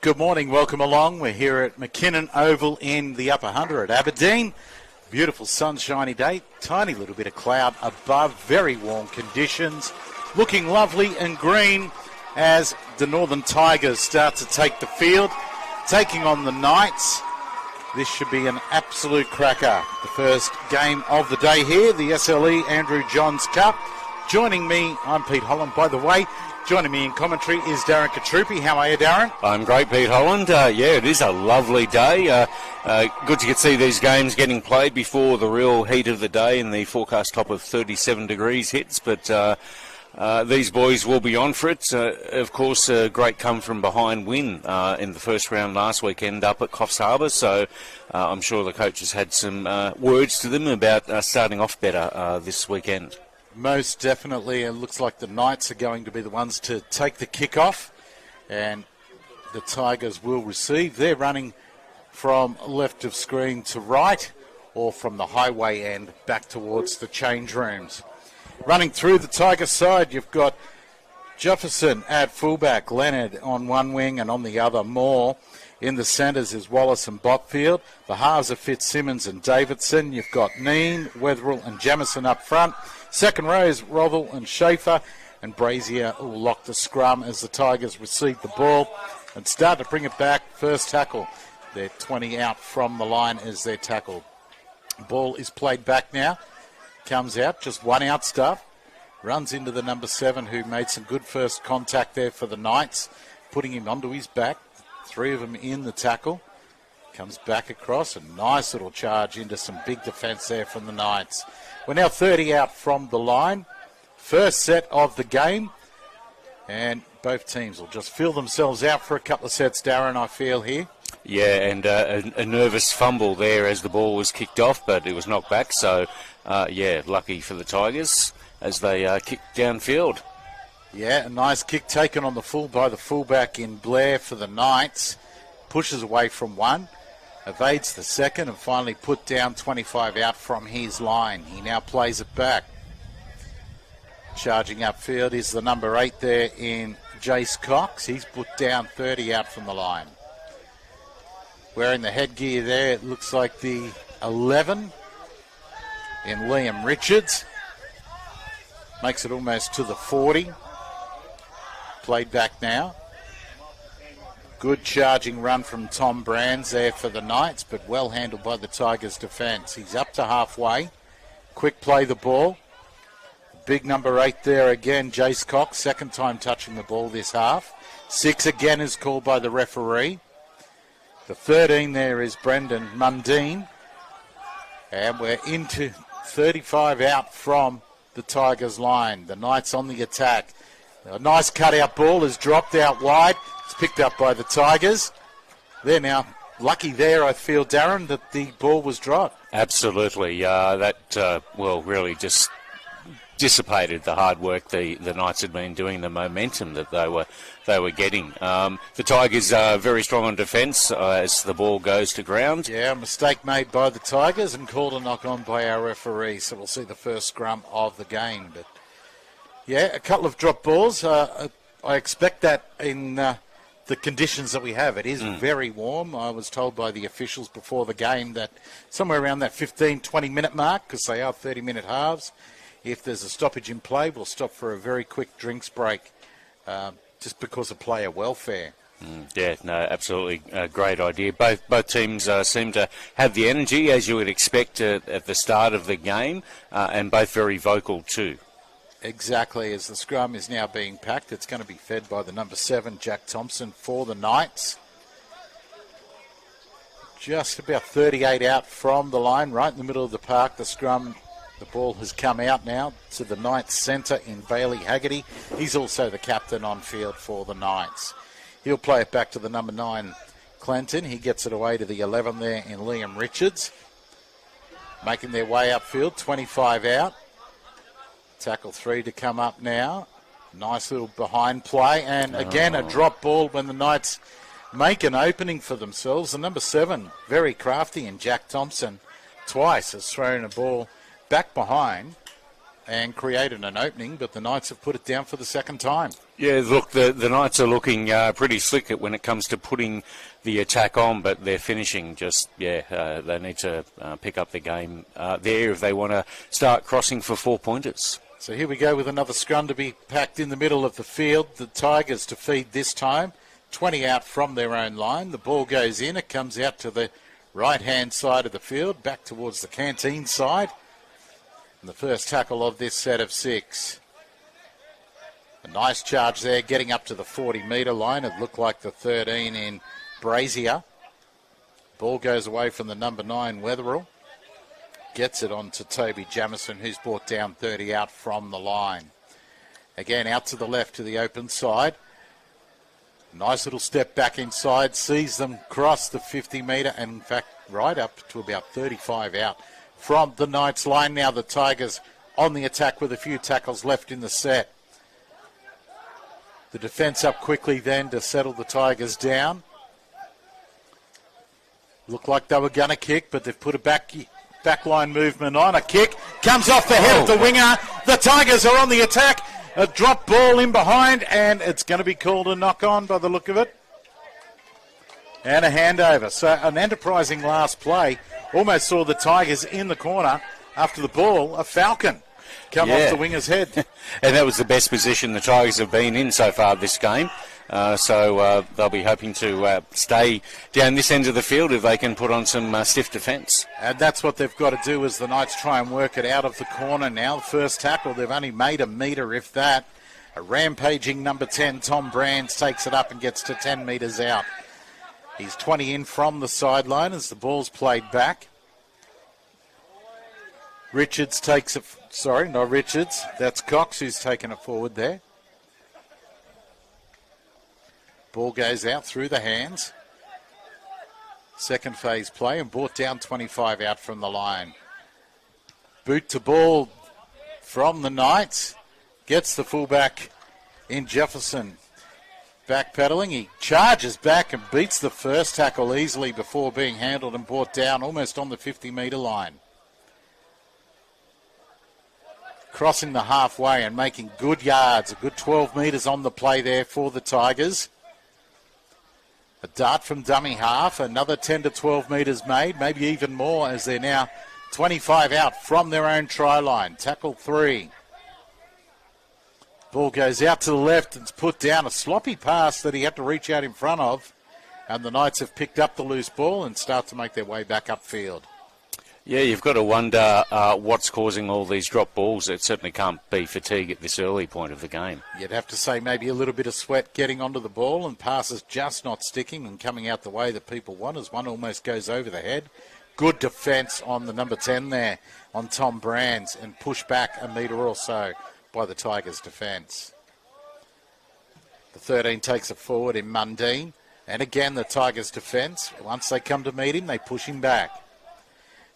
Good morning, welcome along. We're here at McKinnon Oval in the Upper Hunter at Aberdeen. Beautiful sunshiny day, tiny little bit of cloud above, very warm conditions. Looking lovely and green as the Northern Tigers start to take the field, taking on the Knights. This should be an absolute cracker. The first game of the day here, the SLE Andrew Johns Cup. Joining me, I'm Pete Holland. By the way, joining me in commentary is Darren Katrupi. How are you, Darren? I'm great, Pete Holland. It is a lovely day. Good to see these games getting played before the real heat of the day and the forecast top of 37 degrees hits. But these boys will be on for it. Of course, a great come-from-behind win in the first round last weekend up at Coffs Harbour. So I'm sure the coaches had some words to them about starting off better this weekend. Most definitely. It looks like the Knights are going to be the ones to take the kick-off, and the Tigers will receive. They're running from left of screen to right, or from the highway end back towards the change rooms. Running through the Tiger side, you've got Jefferson at fullback, Leonard on one wing and on the other Moore. In the centres is Wallace and Botfield. The halves are Fitzsimmons and Davidson. You've got Neen, Wetherill and Jamison up front. Second row is Rothel and Schaefer, and Brazier will lock the scrum as the Tigers receive the ball and start to bring it back. First tackle. They're 20 out from the line as they're tackled. Ball is played back now. Comes out, just one out stuff. Runs into the number 7 who made some good first contact there for the Knights, putting him onto his back. 3 of them in the tackle. Comes back across, a nice little charge into some big defence there from the Knights. We're now 30 out from the line. First set of the game. And both teams will just feel themselves out for a couple of sets, Darren, I feel here. Yeah, and a nervous fumble there as the ball was kicked off, but it was knocked back. So, lucky for the Tigers as they kicked downfield. Yeah, a nice kick taken on the full by the fullback in Blair for the Knights. Pushes away from one. Evades the second and finally put down 25 out from his line. He now plays it back. Charging upfield is the number 8 there in Jace Cox. He's put down 30 out from the line. Wearing the headgear there, it looks like the 11 in Liam Richards. Makes it almost to the 40. Played back now. Good charging run from Tom Brands there for the Knights, but well handled by the Tigers' defence. He's up to halfway. Quick play the ball. Big number 8 there again, Jace Cox. Second time touching the ball this half. 6 again is called by the referee. The 13 there is Brendan Mundine. And we're into 35 out from the Tigers' line. The Knights on the attack. A nice cutout ball is dropped out wide. It's picked up by the Tigers. They're now lucky there, I feel, Darren, that the ball was dropped. Absolutely. That really just dissipated the hard work the Knights had been doing, the momentum that they were getting. The Tigers are very strong on defence as the ball goes to ground. Yeah, a mistake made by the Tigers and called a knock-on by our referee. So we'll see the first scrum of the game. But yeah, a couple of drop balls. I expect that in the conditions that we have. It is very warm. I was told by the officials before the game that somewhere around that 15-20 minute mark, because they are 30-minute halves, if there's a stoppage in play, we'll stop for a very quick drinks break just because of player welfare. Absolutely. Great idea. Both teams seem to have the energy, as you would expect at the start of the game, and both very vocal too. Exactly. As the scrum is now being packed, it's going to be fed by the number 7, Jack Thompson, for the Knights. Just about 38 out from the line, right in the middle of the park. The scrum, the ball has come out now to the Knights centre in Bailey Haggerty. He's also the captain on field for the Knights. He'll play it back to the number 9, Clinton. He gets it away to the 11 there in Liam Richards. Making their way upfield, 25 out. Tackle 3 to come up now. Nice little behind play. And again, a drop ball when the Knights make an opening for themselves. The number 7, very crafty, and Jack Thompson twice has thrown a ball back behind and created an opening, but the Knights have put it down for the second time. Yeah, look, the Knights are looking pretty slick when it comes to putting the attack on, but their finishing just, they need to pick up the game there if they want to start crossing for 4-pointers. So here we go with another scrum to be packed in the middle of the field. The Tigers to feed this time. 20 out from their own line. The ball goes in. It comes out to the right-hand side of the field, back towards the canteen side. And the first tackle of this set of 6. A nice charge there, getting up to the 40-metre line. It looked like the 13 in Brazier. Ball goes away from the number 9, Wetherill. Gets it on to Toby Jamison, who's brought down 30 out from the line. Again, out to the left to the open side. Nice little step back inside, sees them cross the 50-metre, and in fact, right up to about 35 out from the Knights line. Now the Tigers on the attack with a few tackles left in the set. The defence up quickly then to settle the Tigers down. Looked like they were going to kick, but they've put a backline movement on. A kick comes off the head of the winger. The Tigers are on the attack. A drop ball in behind, and it's going to be called a knock-on by the look of it. And a handover. So an enterprising last play. Almost saw the Tigers in the corner after the ball. A falcon come off the winger's head. And that was the best position the Tigers have been in so far this game. So they'll be hoping to stay down this end of the field if they can put on some stiff defence. And that's what they've got to do as the Knights try and work it out of the corner now. The first tackle, they've only made a metre, if that. A rampaging number 10, Tom Brands, takes it up and gets to 10 metres out. He's 20 in from the sideline as the ball's played back. Richards takes it, sorry, not Richards. That's Cox who's taken it forward there. Ball goes out through the hands. Second phase play and brought down 25 out from the line. Boot to ball from the Knights. Gets the fullback in Jefferson. Backpedaling, he charges back and beats the first tackle easily before being handled and brought down almost on the 50-metre line. Crossing the halfway and making good yards. A good 12 metres on the play there for the Tigers. A dart from dummy half, another 10 to 12 metres made, maybe even more as they're now 25 out from their own try line. Tackle 3. Ball goes out to the left and it's put down. A sloppy pass that he had to reach out in front of. And the Knights have picked up the loose ball and start to make their way back upfield. Yeah, you've got to wonder what's causing all these drop balls. It certainly can't be fatigue at this early point of the game. You'd have to say maybe a little bit of sweat getting onto the ball and passes just not sticking and coming out the way that people want as one almost goes over the head. Good defence on the number 10 there on Tom Brands and push back a metre or so by the Tigers' defence. The 13 takes it forward in Mundine. And again, the Tigers' defence, once they come to meet him, they push him back.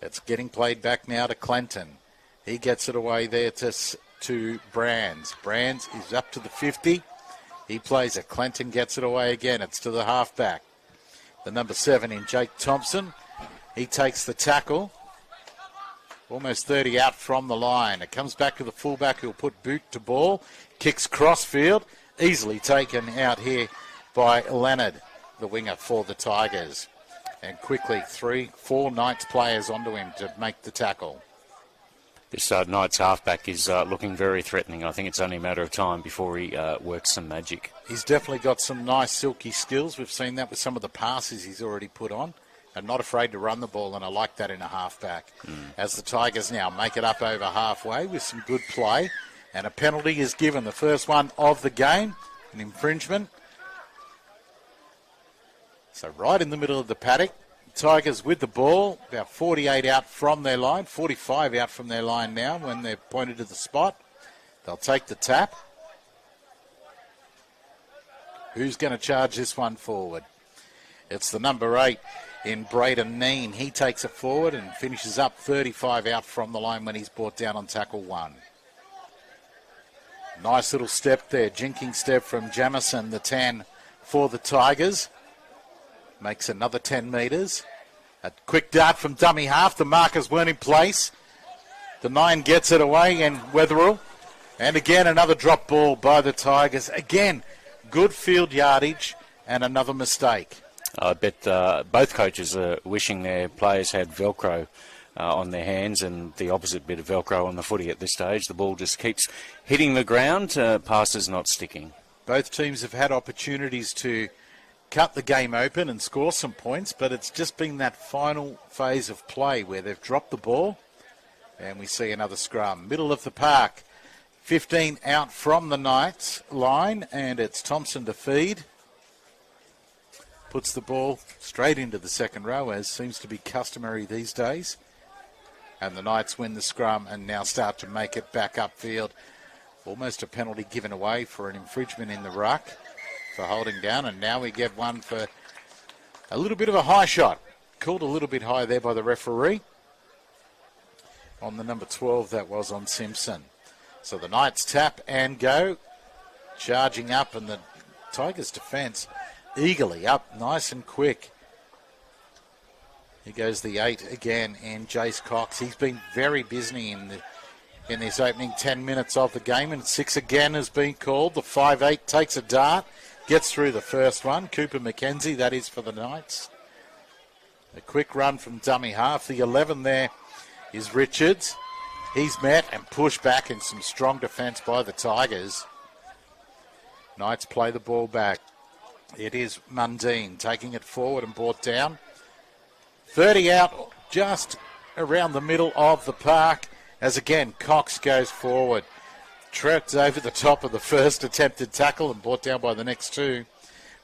It's getting played back now to Clinton. He gets it away there to Brands. Brands is up to the 50. He plays it. Clinton gets it away again. It's to the halfback. The number 7 in Jake Thompson. He takes the tackle. Almost 30 out from the line. It comes back to the fullback who'll put boot to ball. Kicks crossfield. Easily taken out here by Leonard, the winger for the Tigers. And quickly, 3-4 Knights players onto him to make the tackle. This Knights halfback is looking very threatening. I think it's only a matter of time before he works some magic. He's definitely got some nice silky skills. We've seen that with some of the passes he's already put on. And not afraid to run the ball, and I like that in a halfback. As the Tigers now make it up over halfway with some good play. And a penalty is given, the first one of the game, an infringement. So right in the middle of the paddock, Tigers with the ball, about 48 out from their line, 45 out from their line now when they're pointed to the spot. They'll take the tap. Who's going to charge this one forward? It's the number 8 in Braden Neen. He takes it forward and finishes up 35 out from the line when he's brought down on tackle 1. Nice little step there, jinking step from Jamison, the 10 for the Tigers. Makes another 10 metres. A quick dart from dummy half. The markers weren't in place. The 9 gets it away and Wetherill And again, another drop ball by the Tigers. Again, good field yardage and another mistake. I bet both coaches are wishing their players had Velcro on their hands and the opposite bit of Velcro on the footy at this stage. The ball just keeps hitting the ground, passes not sticking. Both teams have had opportunities to cut the game open and score some points, but it's just been that final phase of play where they've dropped the ball, and we see another scrum. Middle of the park, 15 out from the Knights line, and it's Thompson to feed. Puts the ball straight into the second row, as seems to be customary these days. And the Knights win the scrum and now start to make it back upfield. Almost a penalty given away for an infringement in the ruck for holding down. And now we get one for a little bit of a high shot. Called a little bit high there by the referee. On the number 12, that was on Simpson. So the Knights tap and go. Charging up, and the Tigers' defence eagerly up, nice and quick. Here goes the 8 again, and Jace Cox. He's been very busy in this opening 10 minutes of the game, and 6 again has been called. The 5-8 takes a dart, gets through the first one. Cooper McKenzie, that is for the Knights. A quick run from dummy half. The 11 there is Richards. He's met and pushed back in some strong defence by the Tigers. Knights play the ball back. It is Mundine taking it forward and brought down. 30 out, just around the middle of the park, as again Cox goes forward. Treads over the top of the first attempted tackle and brought down by the next 2.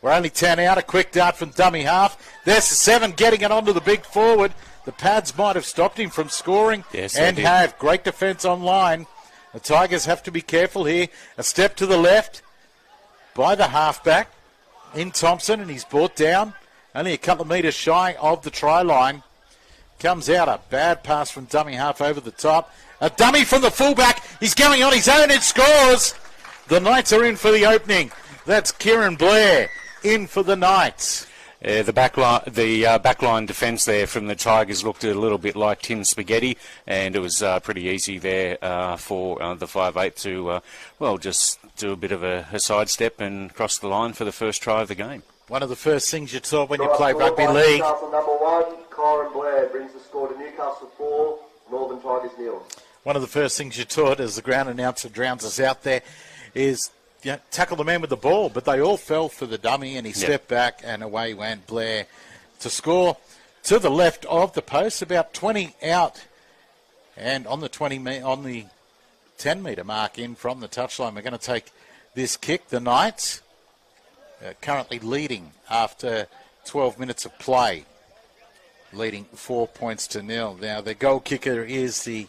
We're only 10 out, a quick dart from dummy half. There's the 7 getting it onto the big forward. The pads might have stopped him from scoring, yes, and have. Great defence on line. The Tigers have to be careful here. A step to the left by the halfback in Thompson, and he's brought down only a couple of metres shy of the try line. Comes out a bad pass from dummy half over the top. A dummy from the fullback. He's going on his own and scores. The Knights are in for the opening. That's Kieran Blair in for the Knights. The backline defence there from the Tigers looked a little bit like tin spaghetti, and it was pretty easy there for the 5-8 to, just do a bit of a sidestep and cross the line for the first try of the game. One of the first things you taught when you play rugby league. Newcastle number 1, Kieran Blair brings the score to Newcastle 4, Northern Tigers 0. One of the first things you taught as the ground announcer drowns us out there is tackle the man with the ball, but they all fell for the dummy, and he stepped back, and away went Blair to score to the left of the post, about 20 out, and on the 10-metre mark in from the touchline. We're going to take this kick. The Knights currently leading after 12 minutes of play, leading 4 points to 0. Now the goal kicker is the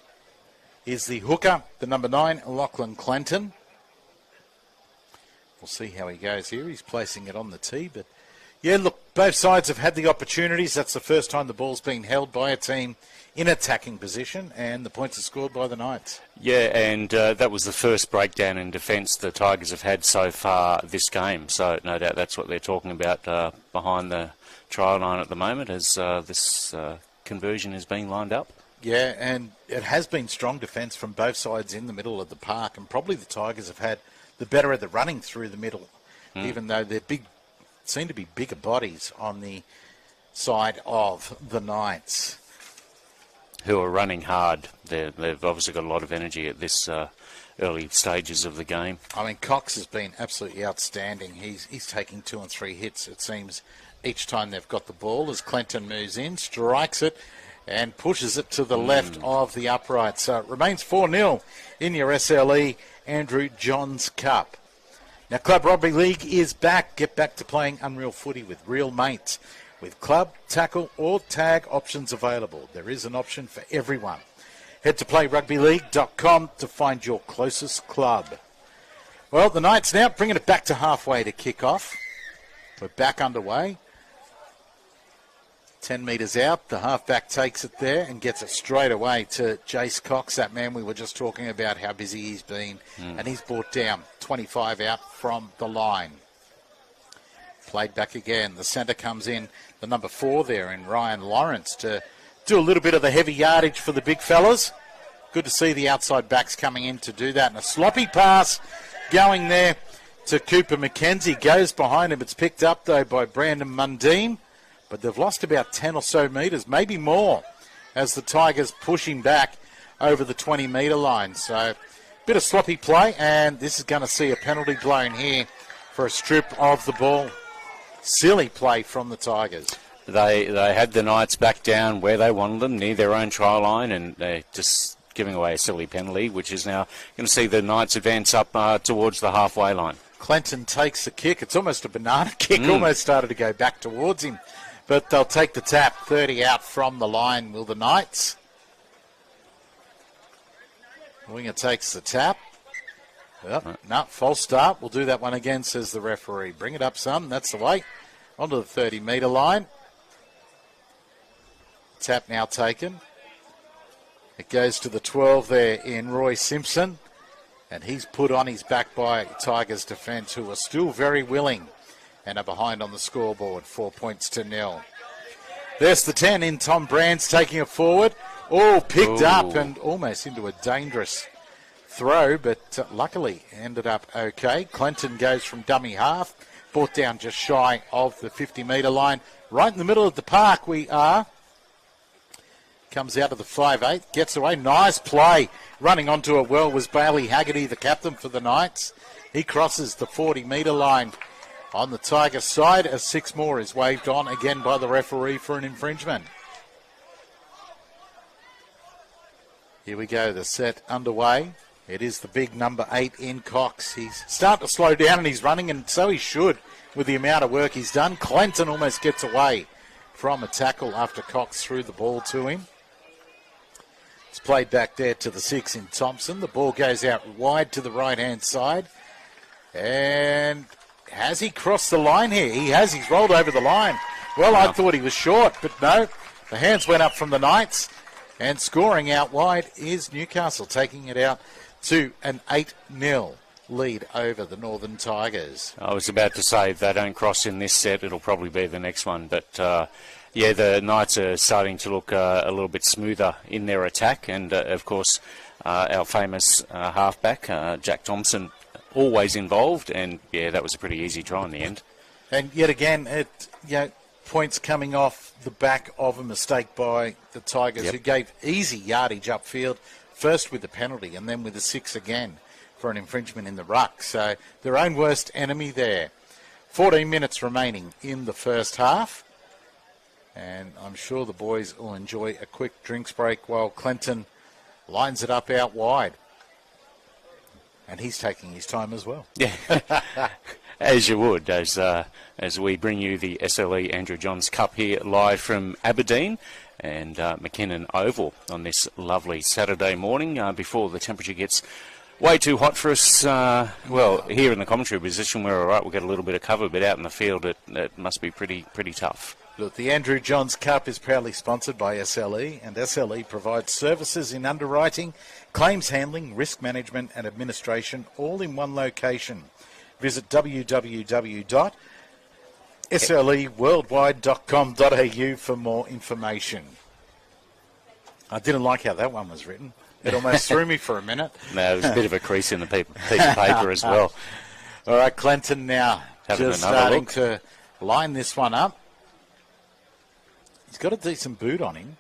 hooker, the number 9, Lachlan Clinton. We'll see how he goes here. He's placing it on the tee, but yeah, look, both sides have had the opportunities. That's the first time the ball's been held by a team in attacking position, and the points are scored by the Knights. Yeah, and that was the first breakdown in defence the Tigers have had so far this game. So no doubt that's what they're talking about behind the try line at the moment, as this conversion is being lined up. Yeah, and it has been strong defence from both sides in the middle of the park, and probably the Tigers have had the better of the running through the middle, even though they're seem to be bigger bodies on the side of the Knights. Who are running hard. They've obviously got a lot of energy at this early stages of the game. I mean, Cox has been absolutely outstanding. He's taking 2 and 3 hits, it seems, each time they've got the ball, as Clinton moves in, strikes it, and pushes it to the left of the upright. So it remains 4-0 in your SLE Andrew Johns Cup. Now, Club Rugby League is back. Get back to playing unreal footy with real mates. With club, tackle or tag options available. There is an option for everyone. Head to playrugbyleague.com to find your closest club. Well, the Knights now bringing it back to halfway to kick off. We're back underway. 10 metres out, the halfback takes it there and gets it straight away to Jace Cox, that man we were just talking about, how busy he's been. And he's brought down 25 out from the line. Played back again. The centre comes in, the number 4 there in Ryan Lawrence, to do a little bit of the heavy yardage for the big fellas. good to see the outside backs coming in to do that. And a sloppy pass going there to Cooper McKenzie. Goes behind him. It's picked up, though, by Brandon Mundine. But they've lost about 10 or so metres, maybe more, as the Tigers push him back over the 20-metre line. So bit of sloppy play, and this is going to see a penalty blown here for a strip of the ball. Silly play from the Tigers. They had the Knights back down where they wanted them, near their own try line, and they're just giving away a silly penalty, which is now going to see the Knights advance up towards the halfway line. Clinton takes the kick. It's almost a banana kick, almost started to go back towards him. But they'll take the tap. 30 out from the line, will the Knights. Winger takes the tap. Yep. No, false start. We'll do that one again, says the referee. Bring it up some. That's the way. Onto the 30-metre line. Tap now taken. It goes to the 12 there in Roy Simpson. And he's put on his back by Tigers defence, who are still very willing and are behind on the scoreboard, 4 points to 0. There's the 10 in Tom Brands taking it forward. Oh, picked up and almost into a dangerous throw, but luckily ended up okay. Clinton goes from dummy half, brought down just shy of the 50-metre line. Right in the middle of the park we are. Comes out of the 5'8", gets away. Nice play. Running onto it well was Bailey Haggerty, the captain for the Knights. He crosses the 40-metre line on the Tiger side as 6 more is waved on again by the referee for an infringement. Here we go, the set underway. It is the big number 8 in Cox. He's starting to slow down and he's running, and so he should with the amount of work he's done. Clinton almost gets away from a tackle after Cox threw the ball to him. It's played back there to the 6 in Thompson. The ball goes out wide to the right-hand side. And has he crossed the line here? He has. He's rolled over the line. Well, I thought he was short, but no. The hands went up from the Knights. And scoring out wide is Newcastle, taking it out to an 8-0 lead over the Northern Tigers. I was about to say, if they don't cross in this set, it'll probably be the next one. But, yeah, the Knights are starting to look a little bit smoother in their attack. And, of course, our famous halfback, Jack Thompson, always involved. And, yeah, that was a pretty easy try in the end. And yet again, points coming off the back of a mistake by the Tigers, who gave easy yardage upfield, first with the penalty and then with the 6 again for an infringement in the ruck. So their own worst enemy there. 14 minutes remaining in the first half. And I'm sure the boys will enjoy a quick drinks break while Clinton lines it up out wide. And he's taking his time as well. Yeah, as you would, as we bring you the SLE Andrew Johns Cup here live from Aberdeen and McKinnon Oval on this lovely Saturday morning before the temperature gets way too hot for us. Well, here in the commentary position, we're all right. We'll get a little bit of cover, but out in the field, it must be pretty tough. Look, the Andrew Johns Cup is proudly sponsored by SLE, and SLE provides services in underwriting, claims handling, risk management and administration, all in one location. Visit www.sleworldwide.com.au for more information. I didn't like how that one was written. It almost threw me for a minute. No, there was a bit of a crease in the piece of paper as well. All right, Clinton now just starting to line this one up. He's got a decent boot on him.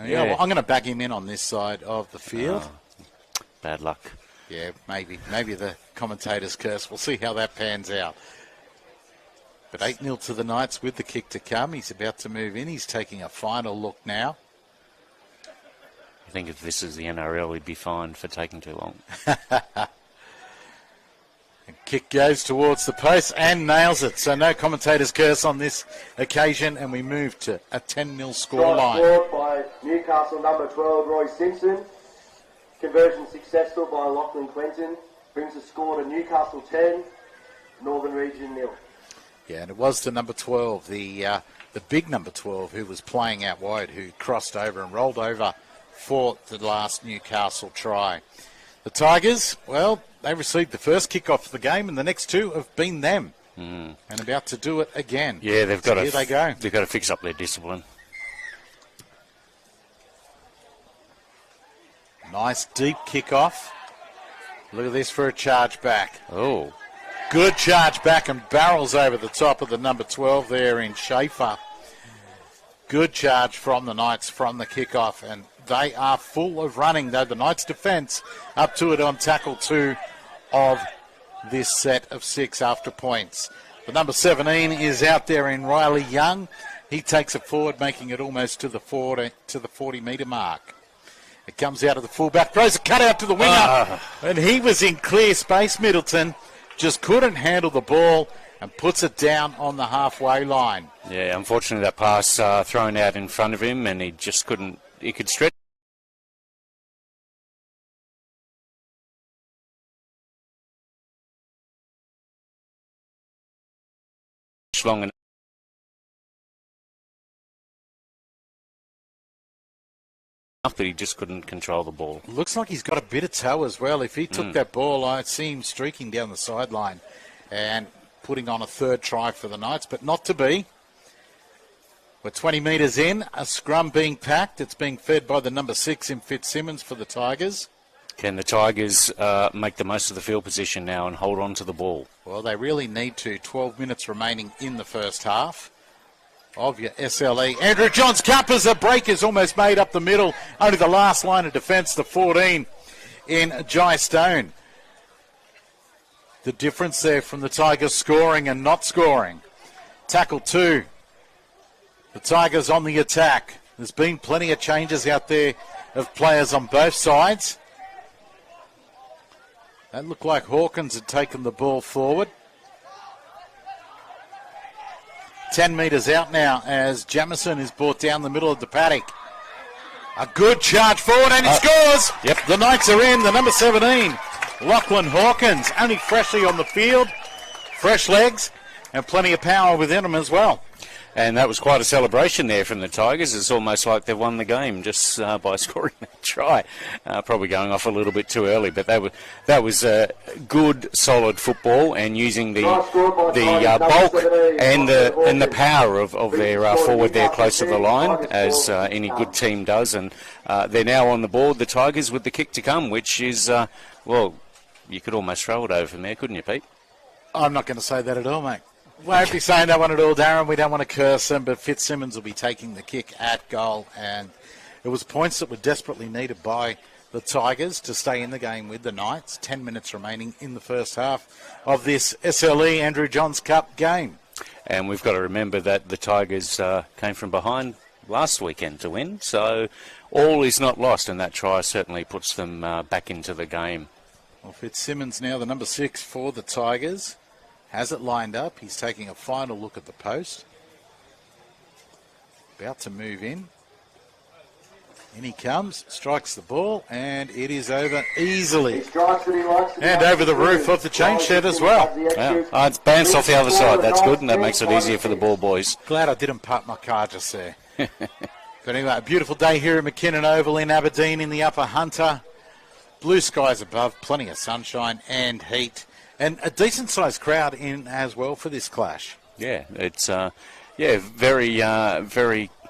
Yeah, well, I'm going to back him in on this side of the field. Bad luck. Yeah, maybe the commentator's curse. We'll see how that pans out. But 8-0 to the Knights with the kick to come. He's about to move in. He's taking a final look now. I think if this is the NRL, he'd be fined for taking too long. Kick goes towards the post and nails it. So no commentator's curse on this occasion, and we move to a 10-0 scoreline. Scored by Newcastle number 12, Roy Simpson. Conversion successful by Lachlan Clinton. Brings the score to Newcastle 10, Northern Region 0. Yeah, and it was the number 12, the big number 12, who was playing out wide, who crossed over and rolled over for the last Newcastle try. The Tigers, well, they received the first kick-off of the game, and the next 2 have been them, and about to do it again. Yeah, they've got here they go. They've got to fix up their discipline. Nice deep kick-off. Look at this for a charge back. Oh. Good charge back and barrels over the top of the number 12 there in Schaefer. Good charge from the Knights from the kick-off, and they are full of running, though the Knights' defence up to it on tackle 2 of this set of 6 after points. The number 17 is out there in Riley Young. He takes it forward, making it almost to the 40-metre mark. It comes out of the fullback, throws a cut out to the winger, and he was in clear space, Middleton. Just couldn't handle the ball and puts it down on the halfway line. Yeah, unfortunately that pass thrown out in front of him, and he just couldn't, he could stretch long enough that he just couldn't control the ball. Looks like he's got a bit of toe as well. If he took that ball, I'd see him streaking down the sideline and putting on a third try for the Knights, but not to be. We're 20 metres in, a scrum being packed. It's being fed by the number 6 in Fitzsimmons for the Tigers. Can the Tigers make the most of the field position now and hold on to the ball? Well, they really need to. 12 minutes remaining in the first half of your SLE. Andrew Johns Cup as a break is almost made up the middle. Only the last line of defence, the 14 in Jai Stone. The difference there from the Tigers scoring and not scoring. Tackle 2. The Tigers on the attack. There's been plenty of changes out there of players on both sides. That looked like Hawkins had taken the ball forward. 10 metres out now as Jamison is brought down the middle of the paddock. A good charge forward and he scores! Yep. The Knights are in. The number 17, Lachlan Hawkins, only freshly on the field. Fresh legs and plenty of power within him as well. And that was quite a celebration there from the Tigers. It's almost like they've won the game just by scoring that try. Probably going off a little bit too early, but that was good, solid football, and using the bulk and the power of their forward there close to the line, as any good team does. And they're now on the board, the Tigers, with the kick to come, which is, well, you could almost throw it over from there, couldn't you, Pete? I'm not going to say that at all, mate. Won't be saying that one at all, Darren. We don't want to curse him, but Fitzsimmons will be taking the kick at goal. And it was points that were desperately needed by the Tigers to stay in the game with the Knights. 10 minutes remaining in the first half of this SLE Andrew Johns Cup game. And we've got to remember that the Tigers came from behind last weekend to win. So all is not lost, and that try certainly puts them back into the game. Well, Fitzsimmons now the number 6 for the Tigers. Has it lined up. He's taking a final look at the post. About to move in. In he comes, strikes the ball, and it is over easily. And over the roof of the chain shed as well. Yeah. It's bounced off the other side. That's good, and that makes it easier for the ball boys. Glad I didn't park my car just there. But anyway, a beautiful day here at McKinnon Oval in Aberdeen in the Upper Hunter. Blue skies above, plenty of sunshine and heat. And a decent-sized crowd in as well for this clash. Yeah, it's very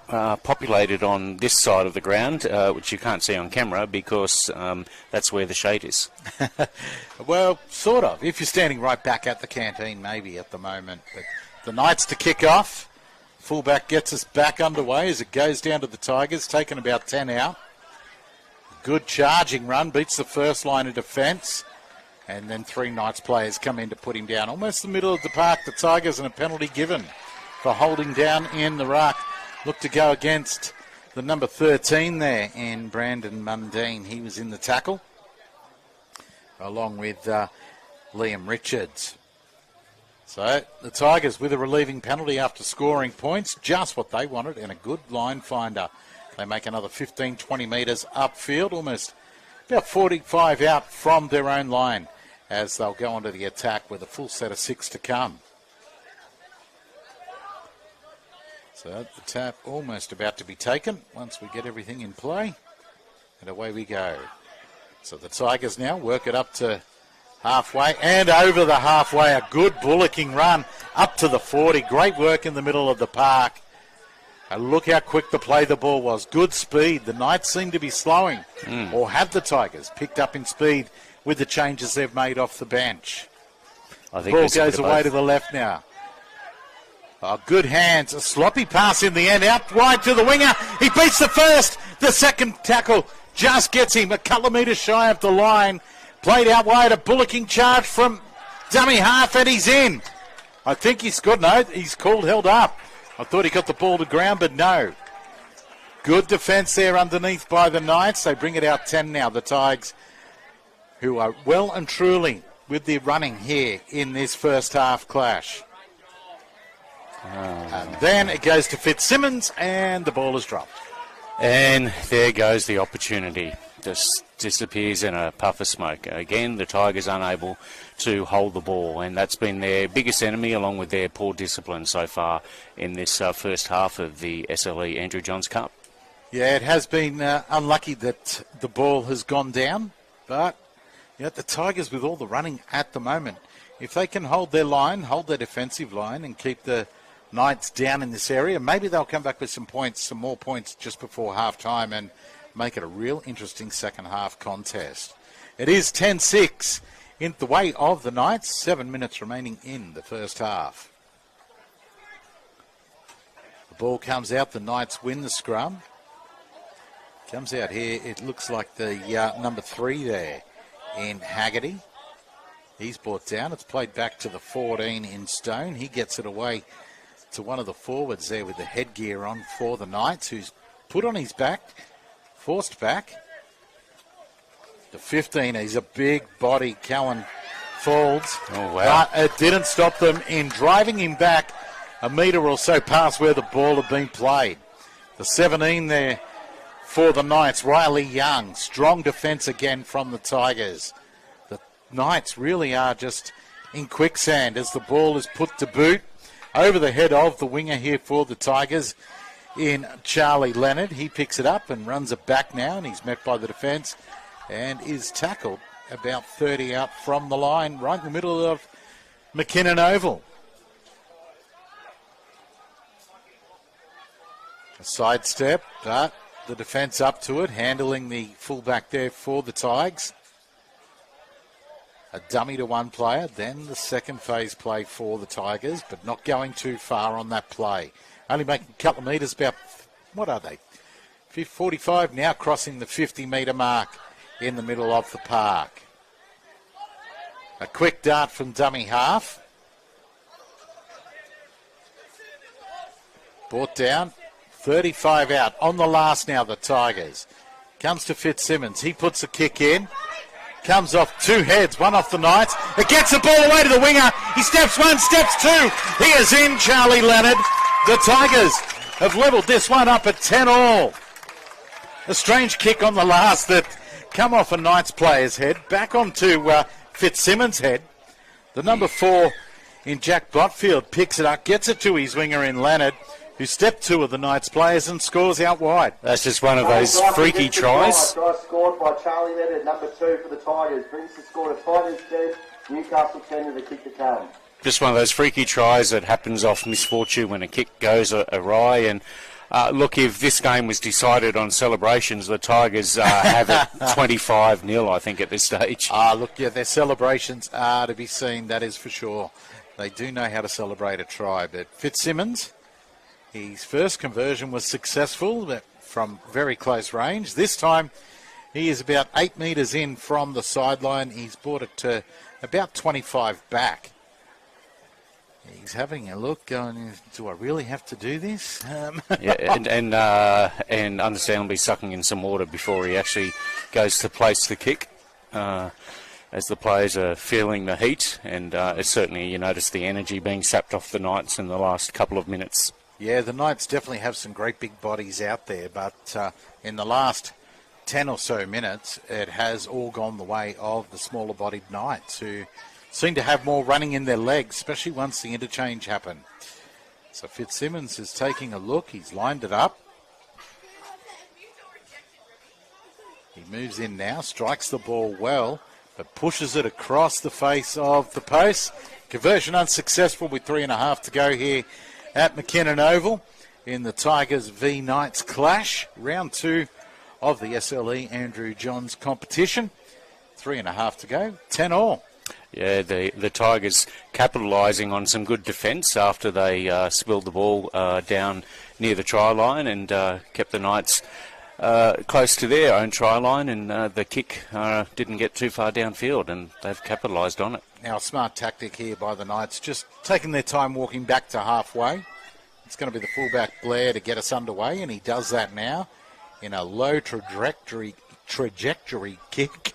populated on this side of the ground, which you can't see on camera because that's where the shade is. Well, sort of. If you're standing right back at the canteen, maybe at the moment. But the Knights to kick off. Fullback gets us back underway as it goes down to the Tigers, taking about 10 out. Good charging run, beats the first line of defence. And then 3 Knights players come in to put him down. Almost the middle of the park, the Tigers, and a penalty given for holding down in the ruck. Look to go against the number 13 there in Brandon Mundine. He was in the tackle, along with Liam Richards. So the Tigers with a relieving penalty after scoring points, just what they wanted, and a good line finder. They make another 15, 20 metres upfield, almost about 45 out from their own line, as they'll go onto the attack with a full set of 6 to come. So the tap almost about to be taken once we get everything in play. And away we go. So the Tigers now work it up to halfway and over the halfway. A good bullocking run up to the 40. Great work in the middle of the park. And look how quick the play the ball was. Good speed. The Knights seem to be slowing, or have the Tigers picked up in speed with the changes they've made off the bench. I think Ball goes away to the left now. Oh, good hands. A sloppy pass in the end. Out wide to the winger. He beats the first. The second tackle just gets him a couple of metres shy of the line. Played out wide. A bullocking charge from dummy half, and he's in. I think he's good. No, he's called held up. I thought he got the ball to ground, but no. Good defence there underneath by the Knights. They bring it out 10 now. The Tigers, who are well and truly with their running here in this first half clash. And then it goes to Fitzsimmons, and the ball is dropped. And there goes the opportunity. Just disappears in a puff of smoke. Again, the Tigers unable to hold the ball, and that's been their biggest enemy, along with their poor discipline so far in this first half of the SLE Andrew Johns Cup. Yeah, it has been unlucky that the ball has gone down, but the Tigers, with all the running at the moment, if they can hold their line, hold their defensive line, and keep the Knights down in this area, maybe they'll come back with some more points just before half-time and make it a real interesting second half contest. It is 10-6 in the way of the Knights, 7 minutes remaining in the first half. The ball comes out, the Knights win the scrum. Comes out here, it looks like the number 3 there in Haggerty. He's brought down, it's played back to the 14 in Stone. He gets it away to one of the forwards there with the headgear on for the Knights, who's put on his back, forced back. The 15, he's a big body, Cowan Falls. Oh, wow. But it didn't stop them in driving him back a metre or so past where the ball had been played. The 17 there for the Knights, Riley Young. Strong defence again from the Tigers. The Knights really are just in quicksand as the ball is put to boot over the head of the winger here for the Tigers in Charlie Leonard. He picks it up and runs it back now, and he's met by the defence and is tackled about 30 out from the line, right in the middle of McKinnon Oval. A sidestep, but the defence up to it, handling the fullback there for the Tigers. A dummy to one player, then the second phase play for the Tigers, but not going too far on that play. Only making a couple of metres, about, what are they, 45, now crossing the 50-metre mark in the middle of the park. A quick dart from dummy half. Brought down, 35 out. On the last now, the Tigers. Comes to Fitzsimmons. He puts a kick in. Comes off two heads, one off the Knights. It gets the ball away to the winger. He steps one, steps two. He is in, Charlie Leonard. The Tigers have levelled this one up at 10-all. A strange kick on the last that come off a Knights player's head, back onto Fitzsimmons' head. The number 4 in Jack Botfield picks it up, gets it to his winger in Leonard, who stepped 2 of the Knights players and scores out wide. That's just one of those freaky tries. Try scored by Charlie Leonard, number 2 for the Tigers. Brings the score to Tigers 10, Newcastle 10 with a kick to come. Just one of those freaky tries that happens off misfortune when a kick goes awry. And look, if this game was decided on celebrations, the Tigers have it 25-0, I think, at this stage. Look, yeah, their celebrations are to be seen, that is for sure. They do know how to celebrate a try. But Fitzsimmons, his first conversion was successful, but from very close range. This time, he is about 8 metres in from the sideline. He's brought it to about 25 back. He's having a look, going, do I really have to do this? Yeah, and understandably sucking in some water before he actually goes to place the kick, as the players are feeling the heat. And it's certainly, you notice the energy being sapped off the Knights in the last couple of minutes. Yeah, the Knights definitely have some great big bodies out there, but in the last 10 or so minutes, it has all gone the way of the smaller-bodied Knights, who seem to have more running in their legs, especially once the interchange happened. So Fitzsimmons is taking a look. He's lined it up. He moves in now, strikes the ball well, but pushes it across the face of the post. Conversion unsuccessful with 3.5 to go here at McKinnon Oval. in the Tigers v Knights clash. Round 2 of the SLE Andrew Johns competition. 3.5 to go, 10-all. Yeah, the Tigers capitalising on some good defence after they spilled the ball down near the try line and kept the Knights close to their own try line, and the kick didn't get too far downfield, and they've capitalised on it. Now a smart tactic here by the Knights, just taking their time walking back to halfway. It's going to be the fullback Blair to get us underway, and he does that now in a low trajectory kick.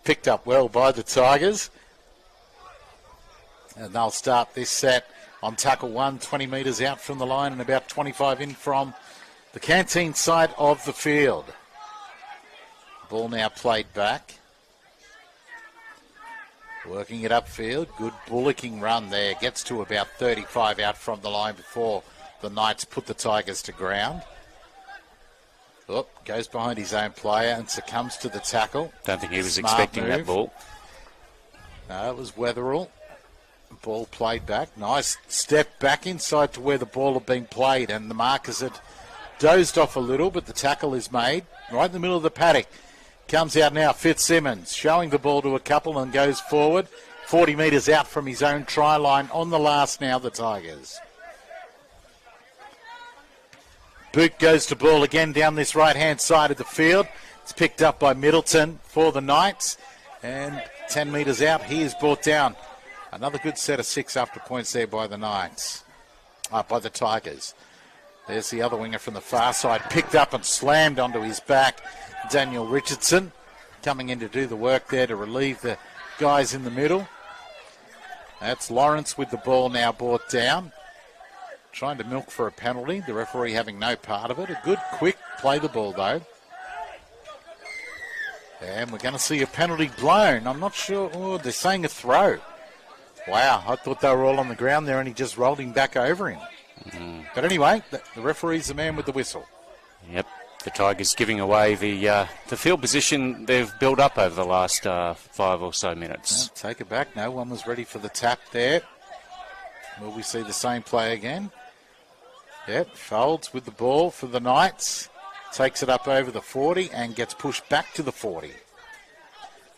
Picked up well by the Tigers. And they'll start this set on tackle 1, 20 metres out from the line and about 25 in from the canteen side of the field. Ball now played back. Working it upfield. Good bullocking run there. Gets to about 35 out from the line before the Knights put the Tigers to ground. Oh, goes behind his own player and succumbs to the tackle. Don't think he was Smart expecting move. that ball. No, it was Wetherill. Ball played back. Nice step back inside to where the ball had been played, and the markers had dozed off a little, but the tackle is made right in the middle of the paddock. Comes out now, Fitzsimmons, showing the ball to a couple and goes forward. 40 metres out from his own try line on the last now, the Tigers. Boot goes to ball again down this right-hand side of the field. It's picked up by Middleton for the Knights, and 10 metres out, he is brought down. Another good set of 6 after points there by the Knights, by the Tigers. There's the other winger from the far side, picked up and slammed onto his back. Daniel Richardson coming in to do the work there to relieve the guys in the middle. That's Lawrence with the ball now brought down. Trying to milk for a penalty, the referee having no part of it. A good, quick play the ball though. And we're going to see a penalty blown. I'm not sure. Oh, they're saying a throw. Wow, I thought they were all on the ground there and he just rolled him back over him. But anyway, the referee's the man with the whistle. Yep, the Tigers giving away the field position they've built up over the last 5 or so minutes. Take it back. No one was ready for the tap there. Will we see the same play again? Yep, Folds with the ball for the Knights. Takes it up over the 40 and gets pushed back to the 40.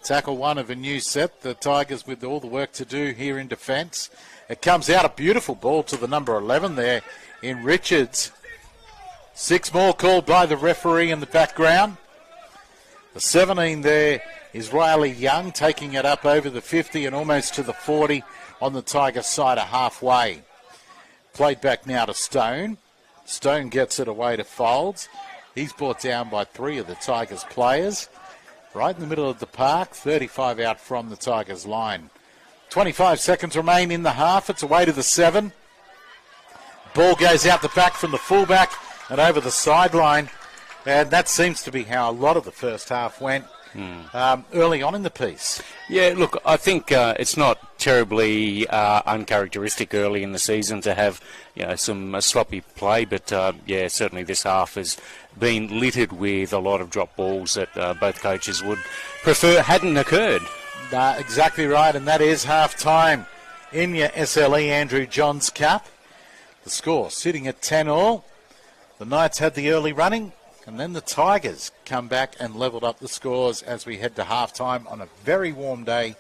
Tackle 1 of a new set. The Tigers with all the work to do here in defence. It comes out, a beautiful ball to the number 11 there in Richards. 6 more called by the referee in the background. The 17 there is Riley Young, taking it up over the 50 and almost to the 40 on the Tigers side of halfway. Played back now to Stone. Stone gets it away to Folds. He's brought down by 3 of the Tigers players. Right in the middle of the park, 35 out from the Tigers line. 25 seconds remain in the half. It's away to the 7. Ball goes out the back from the fullback and over the sideline. And that seems to be how a lot of the first half went early on in the piece. Yeah, look, I think it's not terribly uncharacteristic early in the season to have some sloppy play, but yeah, certainly this half has been littered with a lot of drop balls that both coaches would prefer hadn't occurred. Exactly right, and that is half-time in your SLE Andrew Johns Cup. The score sitting at 10-all. The Knights had the early running, and then the Tigers come back and levelled up the scores as we head to half-time on a very warm day